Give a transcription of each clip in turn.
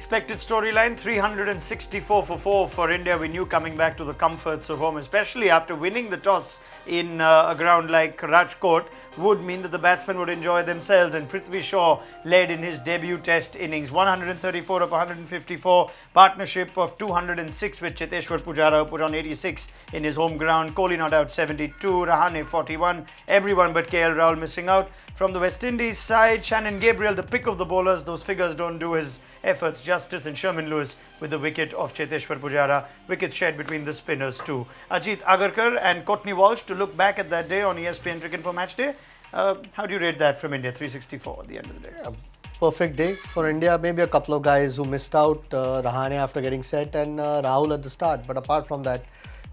Expected storyline, 364 for 4 for India. We knew coming back to the comforts of home, especially after winning the toss in a ground like Rajkot, would mean that the batsmen would enjoy themselves. And Prithvi Shaw led in his debut test innings. 134 of 154, partnership of 206 with Cheteshwar Pujara, who put on 86 in his home ground. Kohli not out 72, Rahane 41. Everyone but KL Rahul missing out. From the West Indies side, Shannon Gabriel, the pick of the bowlers. Those figures don't do his efforts justice, and Sherman Lewis with the wicket of Cheteshwar Pujara. Wickets shared between the spinners too. Ajit Agarkar and Courtney Walsh to look back at that day on ESPNcricinfo match day. How do you rate that from India? 364 at the end of the day. Yeah, perfect day for India. Maybe a couple of guys who missed out, Rahane after getting set and Rahul at the start. But apart from that,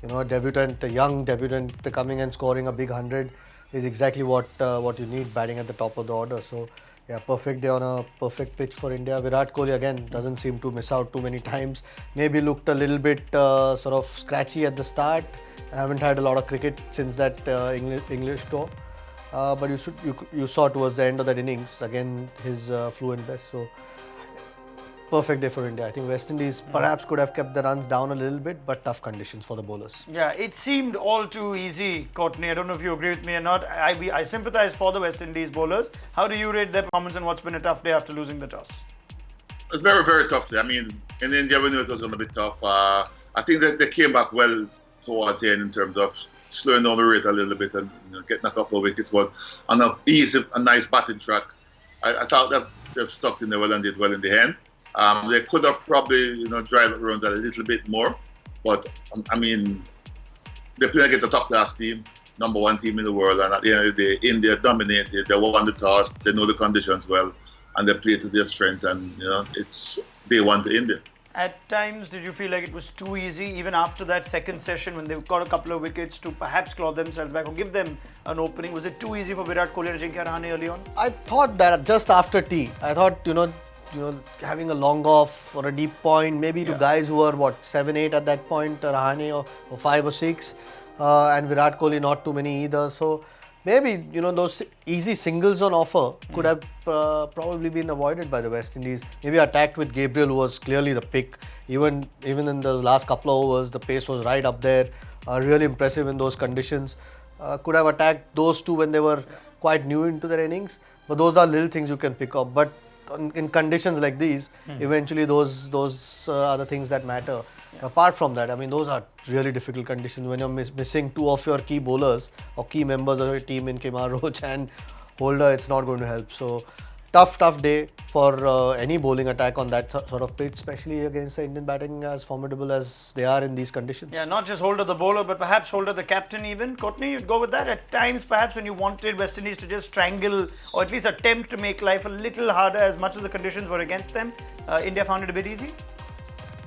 a young debutant coming and scoring a big 100 is exactly what you need batting at the top of the order. So yeah, perfect day on a perfect pitch for India. Virat Kohli again doesn't seem to miss out too many times. Maybe looked a little bit sort of scratchy at the start. I haven't had a lot of cricket since that English tour. But you saw towards the end of that innings again his fluent best. So perfect day for India. I think West Indies perhaps could have kept the runs down a little bit, but tough conditions for the bowlers. Yeah, it seemed all too easy, Courtney. I don't know if you agree with me or not. I sympathise for the West Indies bowlers. How do you rate their performance and what's been a tough day after losing the toss? A very, very tough day. I mean, in India we knew it was going to be tough. I think that they came back well towards the end in terms of slowing down the rate a little bit and getting a couple of wickets. But on a nice batting track, I thought that they've stuck in there well and did well in the end. They could have probably, dried up runs a little bit more, but I mean, they play against a top-class team, number one team in the world, and at the end of the day, India dominated. They won the toss, they know the conditions well, and they play to their strength. And it's day one to India. At times, did you feel like it was too easy, even after that second session when they got a couple of wickets to perhaps claw themselves back or give them an opening? Was it too easy for Virat Kohli and Ajinkya Rahane early on? I thought that just after tea, I thought having a long off or a deep point, maybe to guys who were 7, 8 at that point, Rahane or 5 or 6, and Virat Kohli not too many either. So maybe those easy singles on offer could have probably been avoided by the West Indies. Maybe attacked with Gabriel, who was clearly the pick. Even in the last couple of overs, the pace was right up there. Really impressive in those conditions. Could have attacked those two when they were quite new into their innings. But those are little things you can pick up. But in conditions like these, eventually those are the things that matter. Yeah. Apart from that, I mean, those are really difficult conditions when you're missing two of your key bowlers or key members of your team in Kemar Roach and Holder. It's not going to help. So tough day for any bowling attack on that sort of pitch, especially against the Indian batting as formidable as they are in these conditions. Yeah, not just Holder the bowler, but perhaps Holder the captain even. Courtney, you'd go with that? At times, perhaps when you wanted West Indies to just strangle or at least attempt to make life a little harder as much as the conditions were against them, India found it a bit easy?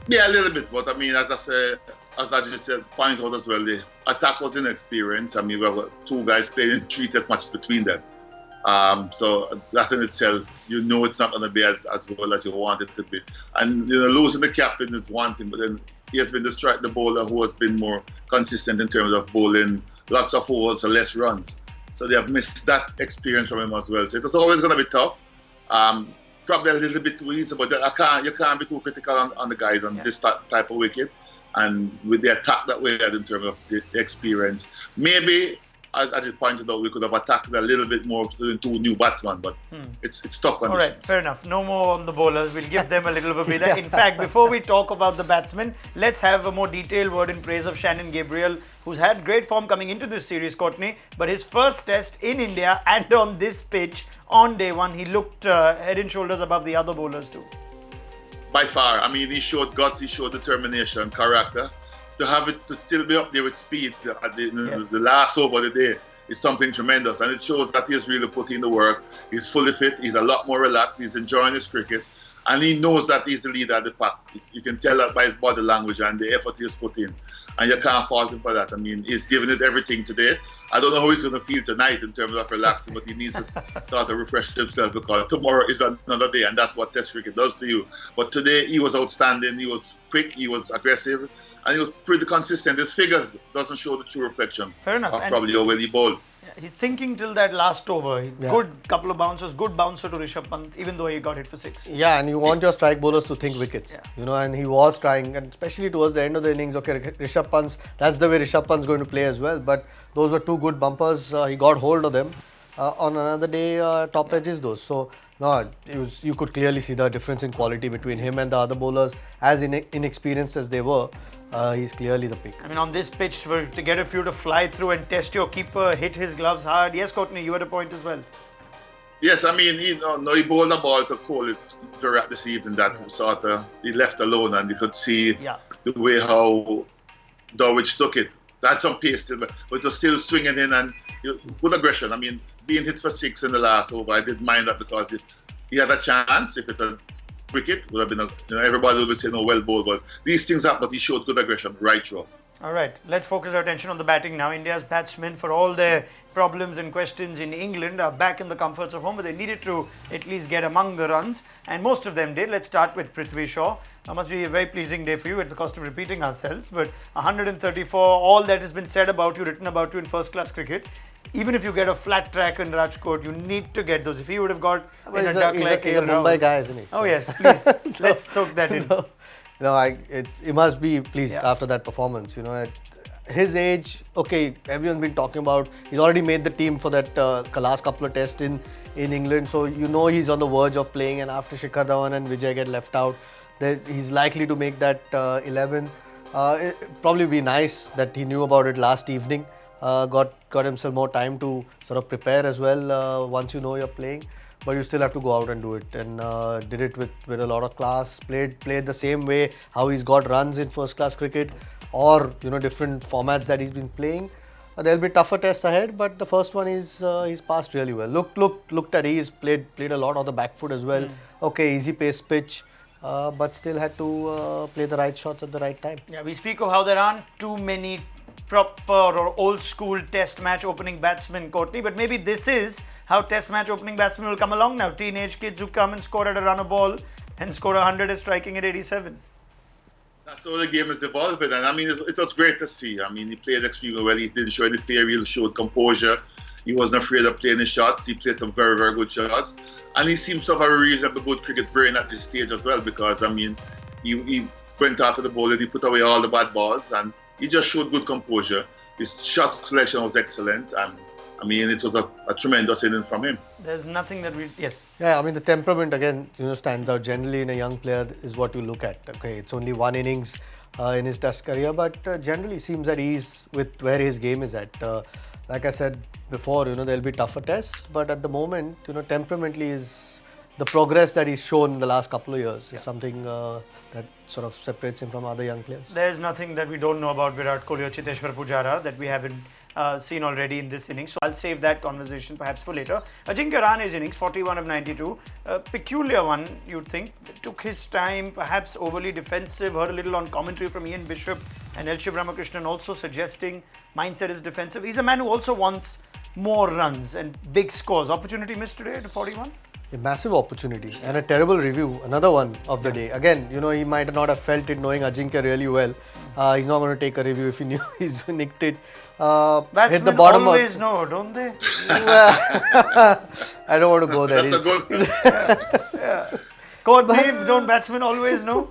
Yeah, a little bit. But I mean, as I just said, point out as well, the attack was inexperienced. I mean, we have two guys playing 3 test matches between them. So that in itself, it's not going to be as well as you want it to be. And losing the captain is one thing, but then he has been the bowler who has been more consistent in terms of bowling lots of overs or less runs. So they have missed that experience from him as well. So it's always going to be tough. Probably a little bit too easy, but you can't be too critical on the guys on this type of wicket. And with the attack that we had in terms of the experience, maybe, as I just pointed out, we could have attacked a little bit more to two new batsmen, but it's tough conditions. All right, fair enough. No more on the bowlers. We'll give them a little bit of breather. In fact, before we talk about the batsmen, let's have a more detailed word in praise of Shannon Gabriel, who's had great form coming into this series, Courtney. But his first test in India and on this pitch on day one, he looked head and shoulders above the other bowlers too. By far. I mean, he showed guts, he showed determination, character. To have it to still be up there with speed at the last over of the day is something tremendous, and it shows that he's really putting in the work. He's fully fit, he's a lot more relaxed, he's enjoying his cricket, and he knows that he's the leader of the pack. You can tell that by his body language and the effort he's put in, and you can't fault him for that. I mean, he's giving it everything today. I don't know how he's going to feel tonight in terms of relaxing, but he needs to sort of refresh himself, because tomorrow is another day, and that's what Test cricket does to you. But today he was outstanding, he was quick, he was aggressive, and he was pretty consistent. His figures doesn't show the true reflection Fair enough. of probably how well he bowled. He's thinking till that last over. Yeah. Good couple of bouncers, good bouncer to Rishabh Pant, even though he got hit for 6. Yeah, and you want your strike bowlers to think wickets, Yeah. and he was trying, and especially towards the end of the innings. Okay, Rishabh Pant's, that's the way Rishabh Pant's going to play as well. But those were two good bumpers. He got hold of them. On another day, top edges those. So no, you could clearly see the difference in quality between him and the other bowlers. As inexperienced as they were, he's clearly the pick. I mean, on this pitch, to get a few to fly through and test your keeper, hit his gloves hard. Yes, Courtney, you had a point as well. Yes, I mean, he bowled a ball to Kohli Virat this evening that sort of he left alone, and you could see the way how Dowich took it. That's some pace, but it was still swinging in and good aggression. I mean, being hit for 6 in the last over, I didn't mind that because he had a chance. If it had wicket, would have been everybody would be saying, "Oh, well bowled," but these things happen. But he showed good aggression right through. All right, let's focus our attention on the batting now. India's batsmen, for all their problems and questions in England, are back in the comforts of home, but they needed to at least get among the runs, and most of them did. Let's start with Prithvi Shaw. It must be a very pleasing day for you at the cost of repeating ourselves, but 134, all that has been said about you, written about you in first-class cricket. Even if you get a flat track in Rajkot, you need to get those. If he would have got in a duck like he's a Mumbai guy, isn't he? Oh yes, please, let's soak that in. No, he must be pleased after that performance. At his age, okay, everyone's been talking about, he's already made the team for that last couple of tests in England, so he's on the verge of playing, and after Shikhar Dhawan and Vijay get left out, he's likely to make that 11. It probably be nice that he knew about it last evening, got himself more time to sort of prepare as well once you're playing. But you still have to go out and do it, and did it with a lot of class. Played the same way how he's got runs in first class cricket, or different formats that he's been playing. There'll be tougher tests ahead, but the first one he's passed really well. Looked at ease, played a lot on the back foot as well. Okay, easy pace pitch, but still had to play the right shots at the right time. Yeah, we speak of how there aren't too many proper or old school test match opening batsmen, Courtney, but maybe this is how test match opening batsmen will come along now. Teenage kids who come and score at a run a ball and score 100 at striking at 87. That's how the game is evolving, and I mean, it was great to see. I mean, he played extremely well. He didn't show any fear. He showed composure. He wasn't afraid of playing his shots. He played some very, very good shots, and he seems to have a reasonably good cricket brain at this stage as well. Because I mean, he went after the ball and he put away all the bad balls, and he just showed good composure. His shot selection was excellent, and I mean, it was a tremendous inning from him. There's nothing that yes. Yeah, I mean, the temperament again, stands out. Generally, in a young player, is what you look at. Okay, it's only one innings in his Test career, but generally seems at ease with where his game is at. Like I said before, there'll be tougher tests, but at the moment, temperamentally is the progress that he's shown in the last couple of years is something that sort of separates him from other young players. There's nothing that we don't know about Virat Kohli or Chiteshwar Pujara that we haven't seen already in this innings. So I'll save that conversation perhaps for later. Ajinkya Rahane's innings, 41 of 92. A peculiar one, you'd think. Took his time, perhaps overly defensive. Heard a little on commentary from Ian Bishop and El Shiv Ramakrishnan also suggesting mindset is defensive. He's a man who also wants more runs and big scores. Opportunity missed today at 41? A massive opportunity and a terrible review, another one of the day. Again, he might not have felt it knowing Ajinkya really well. He's not going to take a review if he knew he's nicked it. Hit the bottom always know, don't they? I don't want to go there. That's a good. Courtney, don't batsmen always know?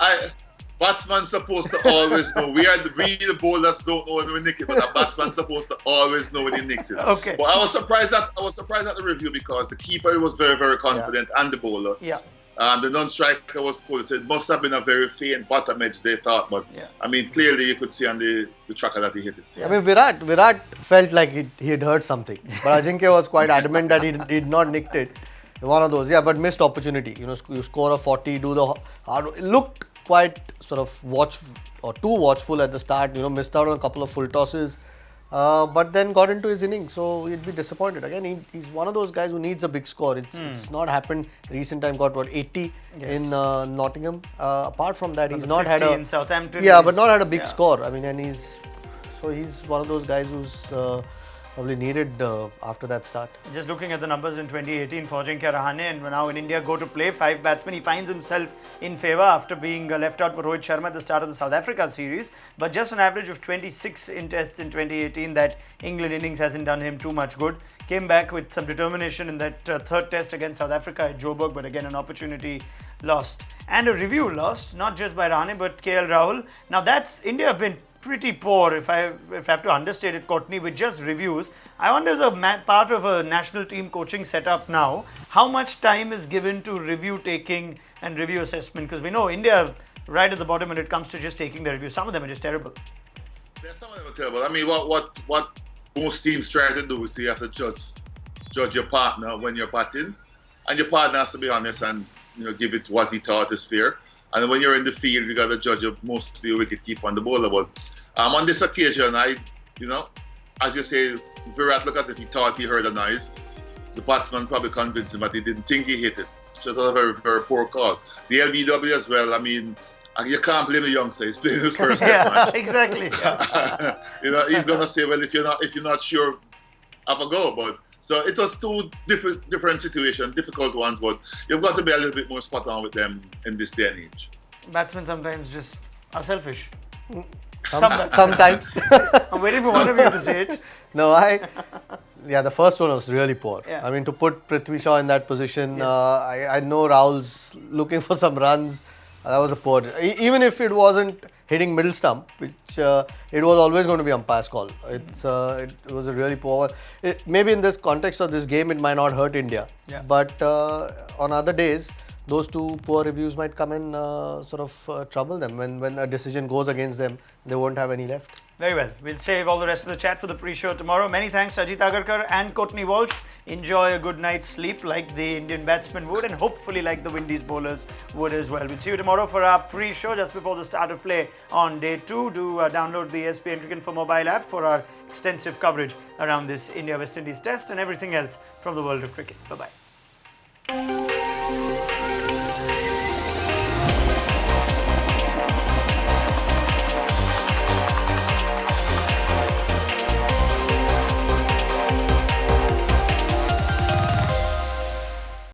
Batsman's supposed to always know. We the bowlers don't know when we nick it, but a batsman's supposed to always know when he nicks it. Okay. But I was surprised at the review because the keeper was very, very confident and the bowler. Yeah. And the non-striker was supposed to say it must have been a very faint bottom edge, they thought, but I mean, clearly you could see on the tracker that he hit it. I mean, Virat felt like he had heard something, but Ajinkya was quite adamant that he did not nicked it. One of those, but missed opportunity. You score a 40, do the hard. It looked quite sort of watchful or too watchful at the start. Missed out on a couple of full tosses, but then got into his innings. So he'd be disappointed. Again, he's one of those guys who needs a big score. It's not happened. Recent time got 80 in Nottingham. Apart from that, he's not had a in Southampton. but not had a big score. I mean, and he's one of those guys who's probably needed after that start. Just looking at the numbers in 2018 for Ajinkya Rahane, and now in India go to play 5 batsmen, he finds himself in favour after being left out for Rohit Sharma at the start of the South Africa series. But just an average of 26 in tests in 2018, that England innings hasn't done him too much good. Came back with some determination in that third test against South Africa at Joburg, but again an opportunity lost. And a review lost, not just by Rahane but KL Rahul. Now that's, India have been pretty poor, if I have to understate it, Courtney, with just reviews. I wonder, as a part of a national team coaching setup now, how much time is given to review taking and review assessment? Because we know India right at the bottom when it comes to just taking the review. Some of them are just terrible. Yeah, some of them are terrible. I mean, what most teams try to do is you have to judge your partner when you're batting, and your partner has to be honest and give it what he thought is fair. And when you're in the field, you got to judge mostly a wicket-keeper and the bowler. But on this occasion, as you say, Virat looked as if he thought he heard a noise. The batsman probably convinced him that he didn't think he hit it. So it was a very, very poor call. The LBW as well, I mean, you can't blame the youngster. He's playing his first test match. Exactly. He's going to say, well, if you're not sure, have a go. But so it was two different situations, difficult ones, but you've got to be a little bit more spot on with them in this day and age. Batsmen sometimes just are selfish. Sometimes. I'm waiting for one of you to say it. No, the first one was really poor. Yeah. I mean, to put Prithvi Shaw in that position, Yes. I know Rahul's looking for some runs. That was a poor. Even if it wasn't hitting middle stump, which it was always going to be umpire's call. It was a really poor one. Maybe in this context of this game, it might not hurt India. Yeah. But on other days, those two poor reviews might come and trouble them. When a decision goes against them, they won't have any left. Very well. We'll save all the rest of the chat for the pre-show tomorrow. Many thanks, Ajit Agarkar and Courtney Walsh. Enjoy a good night's sleep like the Indian batsmen would, and hopefully like the Windies bowlers would as well. We'll see you tomorrow for our pre-show just before the start of play on day 2. Do download the ESPNcricinfo mobile app for our extensive coverage around this India-West Indies test and everything else from the world of cricket. Bye-bye.